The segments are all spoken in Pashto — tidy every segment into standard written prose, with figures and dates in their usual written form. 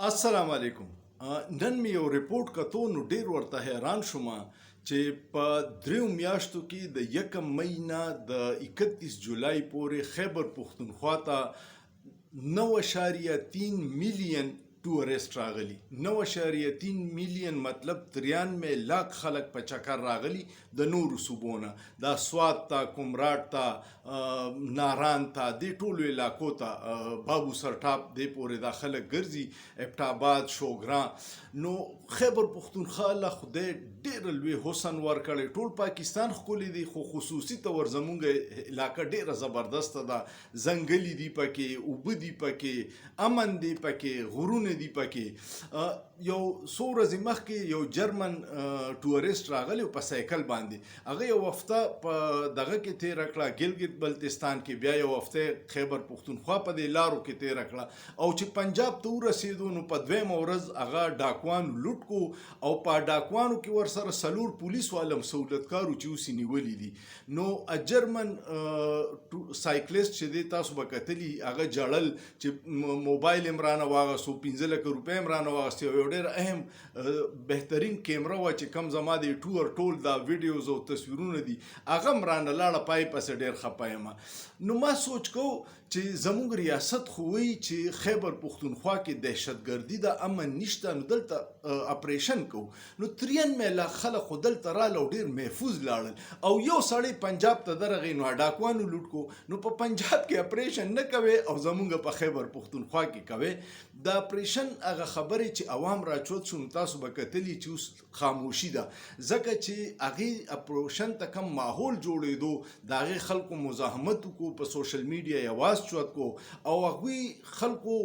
السلام علیکم. نن مې یو ریپورت کتو نو ډیر ورته حیران شوم چې په دریو میاشتو کې د 1 مئی نه د 31 جولای پورې خیبر پښتونخوا ته 9.3 میلیون ټورست راغلي. 9.3 میلیون مطلب 93 لاک خلک په چکر راغلي د نورو صوبونه، دا سوات ته، کمراټ ته، ناران ته، دې ټولو علاقو ته، بابو سرټاپ دې پورې دا خلک ګرځي، ابټاباد، شوګران. نو خیبر پښتونخوا له خدای ډېر لوی حسن ورکړی. ټول پاکستان ښکلی دی خو خصوصي طور زمونږ علاقه ډېره زبردسته ده. ځنګلي دي پکې، اوبه دي پکې، امن دی پکې، غرونه دي پکې. یو څو ورځې مخکې یو جرمن ټورست راغلی په سایکل باندې، هغه یو هفته په دغه کې تېره کړه ګلګت بلتستان کې، بیا یو هفته خیبر پښتونخوا په دې لارو کې تېره کړه، او چې پنجاب ته ورسېدو نو په دویمه ورځ هغه ډاکوانو لوټ کو، او په ډاکوانو کې ورسره 4 پولیس والم سہولتکارو چې اوس یې نیولي دي. نو جرمن سایکلیست چې دی تاسو به کتلي، هغه جړل چې موبایل یې رانه واغستو، 15 لکه روپۍ یې رانه واغستې، او یو ډېر اهم بهترین کیمره وه چې کم زما د ټور ټول دا ویډیوز او تصویرونه دي هغه هم رانه لاړه، پای پسې ډېر خفه یم. نو ما سوچ کو چې زموږ ریاست خو وایي چې خیبر پښتونخوا کې دهشتګردي ده، امن نشته، نو دلته اپریشن کوو. نو 93 لاک خلک خو دلته راله او ډېر محفوظ لاړل، او یو سړی پنجاب ته درغی نو ډاکوانو لوټ کو. نو په پنجاب کې اپریشن نه کوي او زمونږ په خیبر پښتونخوا کې کوي. د اپریشن هغه خبرې چې عوام راچوت شو، نو تاسو به کتلي چې اوس خاموشي ده، ځکه چې هغې اپریشن ته کم ماحول جوړېدو، د هغې خلکو مزاحمت وکړو، په سوشل میډیا یې اواز چوت کو، او هغوی خلکو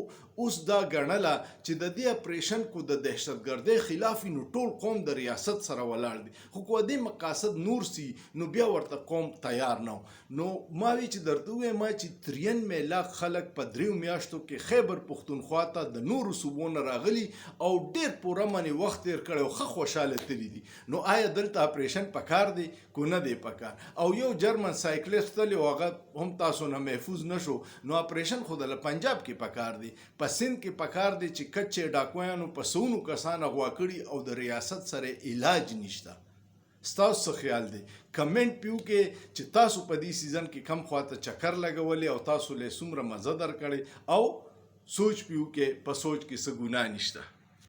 اوس دا ګڼله چې د دې اپریشن کو د دهشتګردۍ خلاف نو ټول قوم د ریاست سره ولاړ دی. خو که دې مقاصد نور سي نو بیا ورته قوم تیار نه و. نو ما وی چې درته ووایم چې 93 لاک خلک په 3 میاشتو کې خیبر پښتونخوا ته د نورو صوبونو راغلي او ډېر پوره منې وخت تېر کړی او ښه خوشحاله تللي دي. نو آیا دلته اپریشن پکار دی کو نه دی پکار؟ او یو جرمن سایکلیست تللی او هغه هم تاسو نه محفوظ نه شو، نو اپریشن خو د پنجاب کې پکار دی، په سند کې پکار دی چې کچې ډاکویانو په سونو کسان اغوا کړي او د ریاست سره علاج نشته. ستاسو څه خیال دی؟ کمنټ پیو کې چې تاسو په دې سیزن کې کم خواته چکر لګولی او تاسو له څومره مزه درکړی، او سوچ پیو کې په سوچ کې څه ګناه نشته.